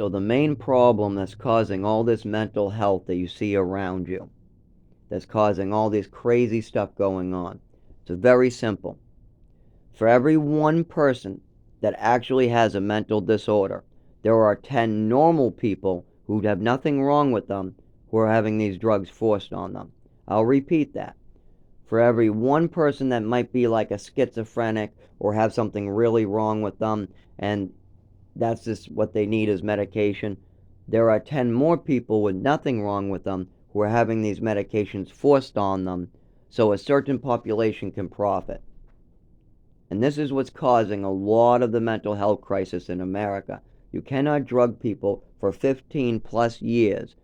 So the main problem that's causing all this mental health that you see around you, that's causing all this crazy stuff going on, it's very simple. For every one person that actually has a mental disorder, there are 10 normal people who have nothing wrong with them who are having these drugs forced on them. I'll repeat that. For every one person that might be like a schizophrenic or have something really wrong with them, and that's just what they need is medication, there are 10 more people with nothing wrong with them who are having these medications forced on them so a certain population can profit. And this is what's causing a lot of the mental health crisis in America. You cannot drug people for 15 plus years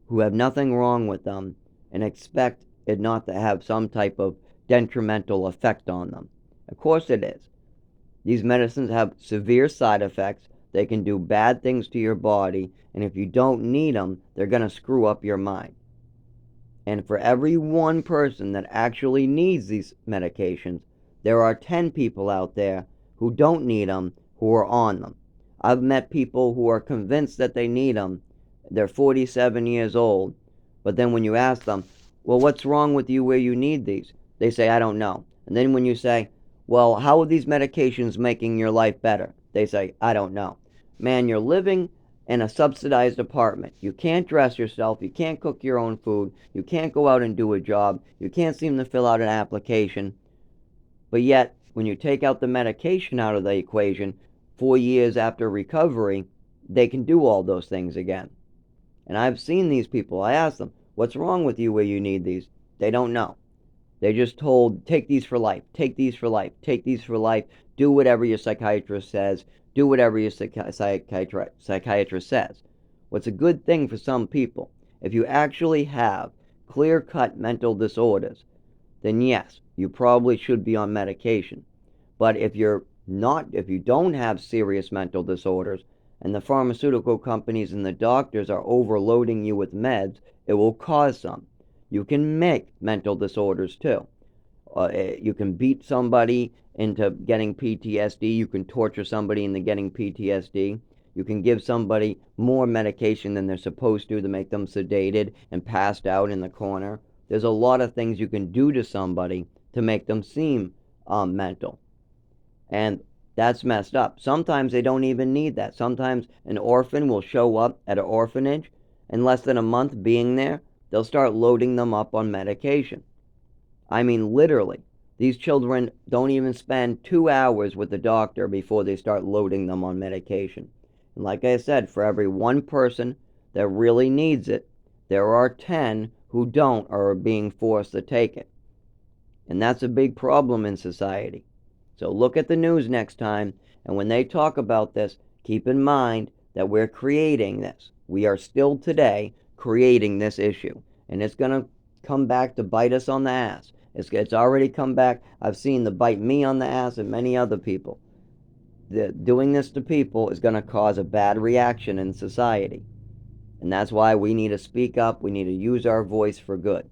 who have nothing wrong with them and expect it not to have some type of detrimental effect on them. Of course it is. These medicines have severe side effects. They can do bad things to your body, and if you don't need them, they're going to screw up your mind. And for every one person that actually needs these medications, there are 10 people out there who don't need them who are on them. I've met people who are convinced that they need them. They're 47 years old. But then when you ask them, well, what's wrong with you where you need these? They say, I don't know. And then when you say, well, how are these medications making your life better? They say, I don't know. Man, you're living in a subsidized apartment. You can't dress yourself. You can't cook your own food. You can't go out and do a job. You can't seem to fill out an application. But yet, when you take out the medication out of the equation, 4 years after recovery, they can do all those things again. And I've seen these people. I ask them, what's wrong with you where you need these? They don't know. They're just told, take these for life, take these for life, take these for life, do whatever your psychiatrist says, do whatever your psychiatrist says. What's a good thing for some people, if you actually have clear-cut mental disorders, then yes, you probably should be on medication. But if you don't have serious mental disorders, and the pharmaceutical companies and the doctors are overloading you with meds, it will cause some. You can make mental disorders too. You can beat somebody into getting PTSD. You can torture somebody into getting PTSD. You can give somebody more medication than they're supposed to make them sedated and passed out in the corner. There's a lot of things you can do to somebody to make them seem mental. And that's messed up. Sometimes they don't even need that. Sometimes an orphan will show up at an orphanage, in less than a month being there, they'll start loading them up on medication. I mean, literally. These children don't even spend 2 hours with the doctor before they start loading them on medication. And like I said, for every one person that really needs it, there are 10 who don't or are being forced to take it. And that's a big problem in society. So look at the news next time, and when they talk about this, keep in mind that we're creating this. We are still today creating this issue, and it's going to come back to bite us on the ass. It's already come back. I've seen the bite me on the ass and many other people. Doing this to people is going to cause a bad reaction in society, and that's why we need to speak up. We need to use our voice for good.